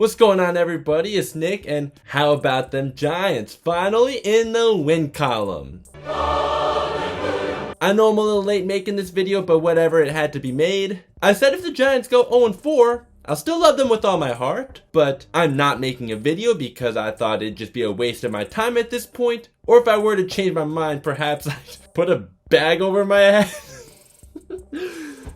What's going on, everybody? It's Nick, and how about them Giants finally in the win column? I know I'm a little late making this video, but whatever, it had to be made. I said if the Giants go 0-4, I'll still love them with all my heart, but I'm not making a video because I thought it'd just be a waste of my time at this point. Or if I were to change my mind, perhaps I'd put a bag over my head.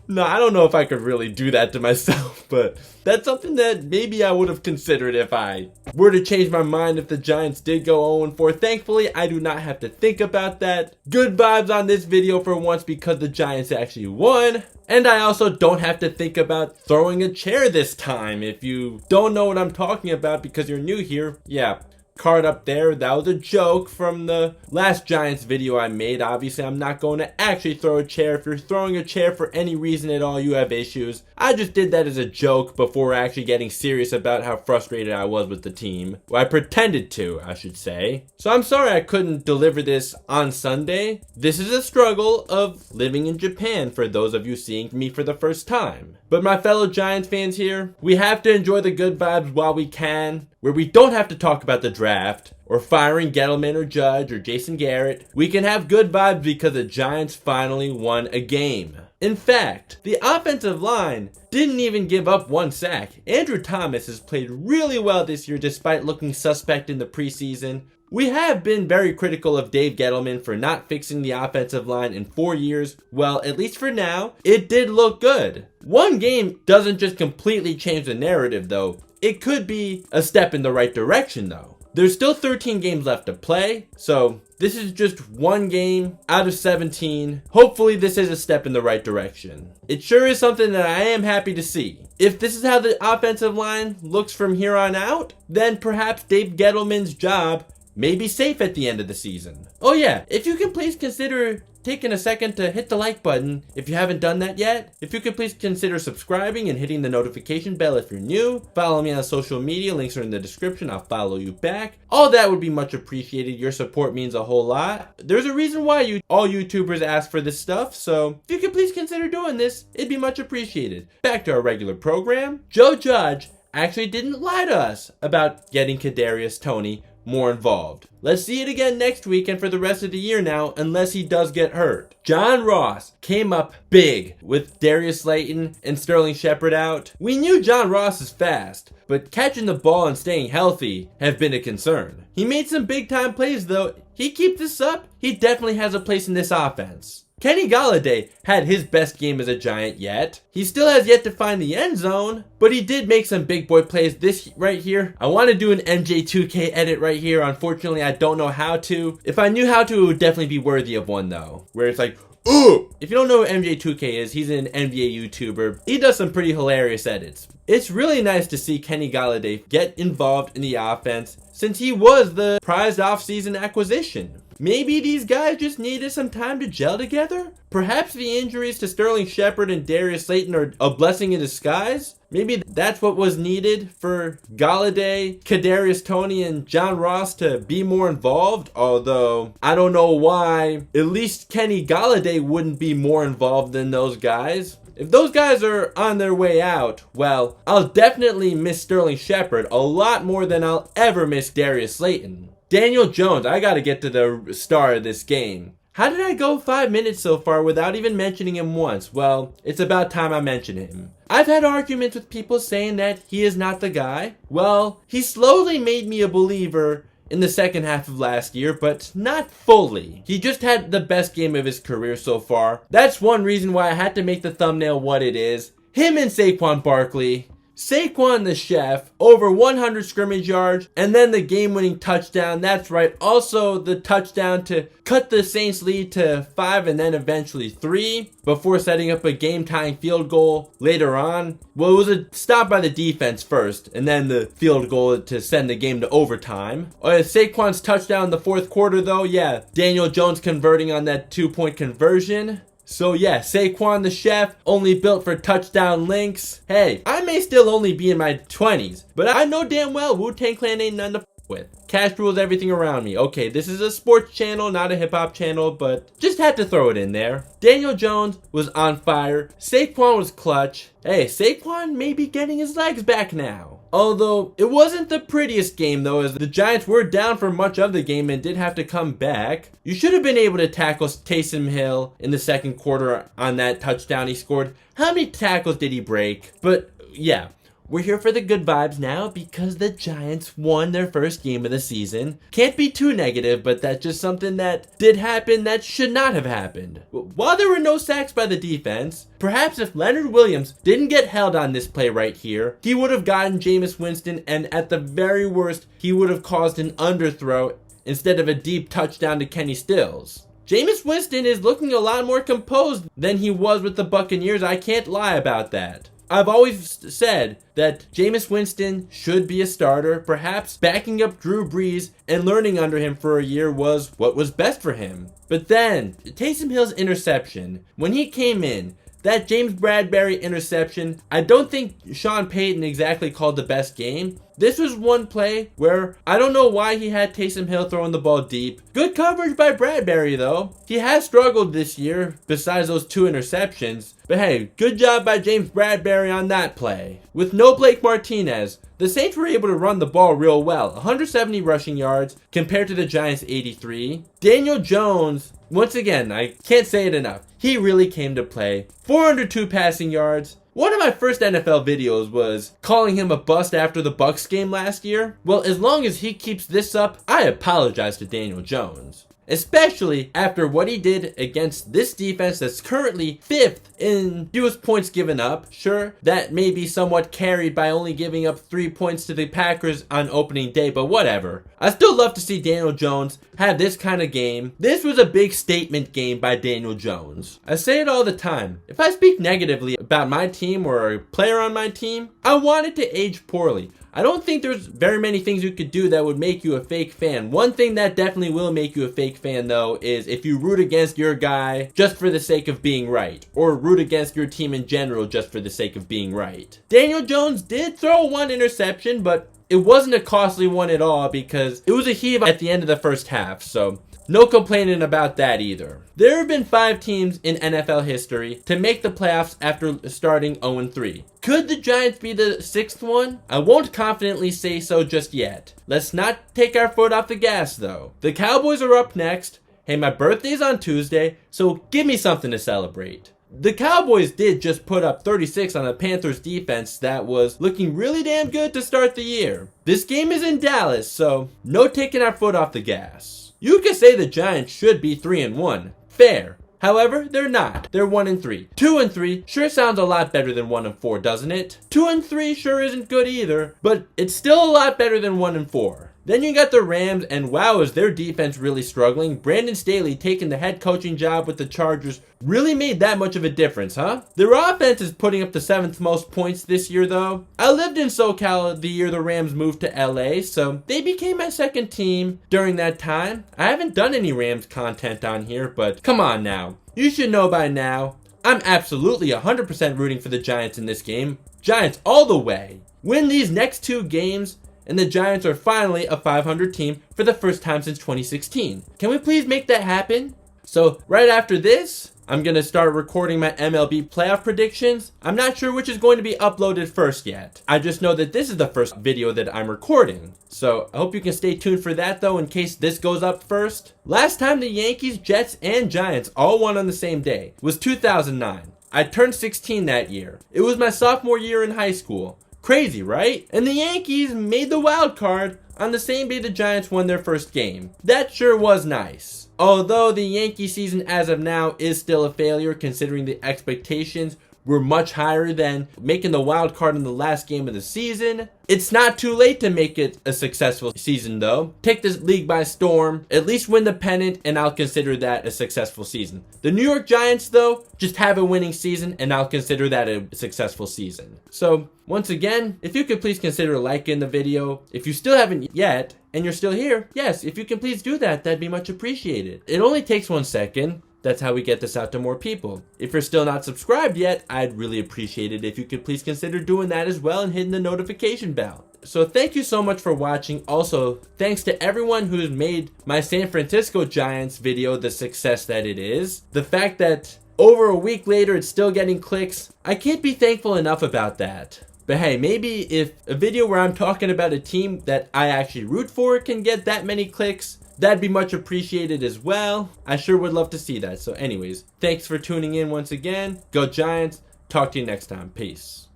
No, I don't know if I could really do that to myself, but that's something that maybe I would have considered if I were to change my mind if the Giants did go 0-4. Thankfully, I do not have to think about that. Good vibes on this video for once because the Giants actually won. And I also don't have to think about throwing a chair this time. If you don't know what I'm talking about because you're new here, yeah. Card up there, that was a joke from the last Giants video I made. Obviously, I'm not going to actually throw a chair. If you're throwing a chair for any reason at all, you have issues. I just did that as a joke before actually getting serious about how frustrated I was with the team. Well, I pretended to, I should say. So I'm sorry I couldn't deliver this on Sunday. This is a struggle of living in Japan for those of you seeing me for the first time. But my fellow Giants fans here, we have to enjoy the good vibes while we can, where we don't have to talk about the draft, or firing Gettleman or Judge or Jason Garrett. We can have good vibes because the Giants finally won a game. In fact, the offensive line didn't even give up one sack. Andrew Thomas has played really well this year despite looking suspect in the preseason. We have been very critical of Dave Gettleman for not fixing the offensive line in 4 years. Well, at least for now, it did look good. One game doesn't just completely change the narrative though. It could be a step in the right direction though. There's still 13 games left to play, so this is just one game out of 17. Hopefully this is a step in the right direction. It sure is something that I am happy to see. If this is how the offensive line looks from here on out, then perhaps Dave Gettleman's job may be safe at the end of the season. Oh yeah, if you can please consider taking a second to hit the like button if you haven't done that yet. If you could please consider subscribing and hitting the notification bell if you're new. Follow me on social media, links are in the description, I'll follow you back. All that would be much appreciated, your support means a whole lot. There's a reason why all YouTubers ask for this stuff, so if you could please consider doing this, it'd be much appreciated. Back to our regular program. Joe Judge actually didn't lie to us about getting Kadarius Toney more involved. Let's see it again next week and for the rest of the year now, unless he does get hurt. John Ross came up big with Darius Slayton and Sterling Shepard out. We knew John Ross is fast, but catching the ball and staying healthy have been a concern. He made some big time plays though. He keeps this up, he definitely has a place in this offense. Kenny Golladay had his best game as a Giant yet. He still has yet to find the end zone, but he did make some big boy plays. This right here, I want to do an MJ2K edit right here. Unfortunately, I don't know how to. If I knew how to, it would definitely be worthy of one though. Where it's like, ooh! If you don't know what MJ2K is, he's an NBA YouTuber. He does some pretty hilarious edits. It's really nice to see Kenny Golladay get involved in the offense since he was the prized offseason acquisition. Maybe these guys just needed some time to gel together? Perhaps the injuries to Sterling Shepard and Darius Slayton are a blessing in disguise? Maybe that's what was needed for Golladay, Kadarius Toney, and John Ross to be more involved? Although, I don't know why at least Kenny Golladay wouldn't be more involved than those guys. If those guys are on their way out, well, I'll definitely miss Sterling Shepard a lot more than I'll ever miss Darius Slayton. Daniel Jones, I gotta get to the star of this game. How did I go 5 minutes so far without even mentioning him once? Well, it's about time I mention him. I've had arguments with people saying that he is not the guy. Well, he slowly made me a believer in the second half of last year, but not fully. He just had the best game of his career so far. That's one reason why I had to make the thumbnail what it is. Him and Saquon Barkley. Saquon the chef, over 100 scrimmage yards, and then the game-winning touchdown. That's right, also the touchdown to cut the Saints lead to 5 and then eventually 3 before setting up a game-tying field goal later on. Well, it was a stop by the defense first, and then the field goal to send the game to overtime. Saquon's touchdown in the fourth quarter though, yeah, Daniel Jones converting on that 2-point conversion. So yeah, Saquon the chef, only built for touchdown Linx. Hey, I may still only be in my 20s, but I know damn well Wu-Tang Clan ain't none to f with. Cash rules everything around me. Okay, this is a sports channel, not a hip-hop channel, but just had to throw it in there. Daniel Jones was on fire. Saquon was clutch. Hey, Saquon may be getting his legs back now. Although it wasn't the prettiest game though, as the Giants were down for much of the game and did have to come back. You should have been able to tackle Taysom Hill in the second quarter on that touchdown he scored. How many tackles did he break? But yeah. We're here for the good vibes now because the Giants won their first game of the season. Can't be too negative, but that's just something that did happen that should not have happened. While there were no sacks by the defense, perhaps if Leonard Williams didn't get held on this play right here, he would have gotten Jameis Winston, and at the very worst, he would have caused an underthrow instead of a deep touchdown to Kenny Stills. Jameis Winston is looking a lot more composed than he was with the Buccaneers. I can't lie about that. I've always said that Jameis Winston should be a starter. Perhaps backing up Drew Brees and learning under him for a year was what was best for him. But then, Taysom Hill's interception, when he came in, that James Bradberry interception, I don't think Sean Payton exactly called the best game. This was one play where I don't know why he had Taysom Hill throwing the ball deep. Good coverage by Bradberry though. He has struggled this year besides those 2 interceptions. But hey, good job by James Bradberry on that play. With no Blake Martinez, the Saints were able to run the ball real well. 170 rushing yards compared to the Giants' 83. Daniel Jones, once again, I can't say it enough. He really came to play. 402 passing yards. One of my first NFL videos was calling him a bust after the Bucs game last year. Well, as long as he keeps this up, I apologize to Daniel Jones. Especially after what he did against this defense that's currently 5th in fewest points given up. Sure, that may be somewhat carried by only giving up 3 points to the Packers on opening day, but whatever. I still love to see Daniel Jones have this kind of game. This was a big statement game by Daniel Jones. I say it all the time. If I speak negatively about my team or a player on my team, I want it to age poorly. I don't think there's very many things you could do that would make you a fake fan. One thing that definitely will make you a fake fan though is if you root against your guy just for the sake of being right, or root against your team in general just for the sake of being right. Daniel Jones did throw 1 interception, but it wasn't a costly one at all because it was a heave at the end of the first half, so no complaining about that either. There have been 5 teams in NFL history to make the playoffs after starting 0-3. Could the Giants be the 6th one? I won't confidently say so just yet. Let's not take our foot off the gas though. The Cowboys are up next. Hey, my birthday's on Tuesday, so give me something to celebrate. The Cowboys did just put up 36 on a Panthers defense that was looking really damn good to start the year. This game is in Dallas, so no taking our foot off the gas. You could say the Giants should be 3-1. Fair. However, they're not. They're 1-3. 2-3 sure sounds a lot better than 1-4, doesn't it? 2-3 sure isn't good either, but it's still a lot better than 1-4. Then you got the Rams, and wow, is their defense really struggling. Brandon Staley taking the head coaching job with the Chargers really made that much of a difference, huh? Their offense is putting up the 7th most points this year, though. I lived in SoCal the year the Rams moved to LA, so they became my second team during that time. I haven't done any Rams content on here, but come on now. You should know by now, I'm absolutely 100% rooting for the Giants in this game. Giants all the way. Win these next 2 games, and the Giants are finally a 500 team for the first time since 2016. Can we please make that happen? So right after this, I'm going to start recording my MLB playoff predictions. I'm not sure which is going to be uploaded first yet. I just know that this is the first video that I'm recording. So I hope you can stay tuned for that though in case this goes up first. Last time the Yankees, Jets, and Giants all won on the same day was 2009. I turned 16 that year. It was my sophomore year in high school. Crazy, right? And the Yankees made the wild card on the same day the Giants won their first game. That sure was nice. Although the Yankee season as of now is still a failure considering the expectations were much higher than making the wild card in the last game of the season. It's not too late to make it a successful season though. Take this league by storm, at least win the pennant, and I'll consider that a successful season. The New York Giants though, just have a winning season and I'll consider that a successful season. So once again, if you could please consider liking the video. If you still haven't yet, and you're still here, yes, if you can please do that, that'd be much appreciated. It only takes 1 second. That's how we get this out to more people. If you're still not subscribed yet, I'd really appreciate it if you could please consider doing that as well and hitting the notification bell. So thank you so much for watching. Also, thanks to everyone who's made my San Francisco Giants video the success that it is. The fact that over a week later it's still getting clicks, I can't be thankful enough about that. But hey, maybe if a video where I'm talking about a team that I actually root for can get that many clicks, that'd be much appreciated as well. I sure would love to see that. So anyways, thanks for tuning in once again. Go Giants. Talk to you next time. Peace.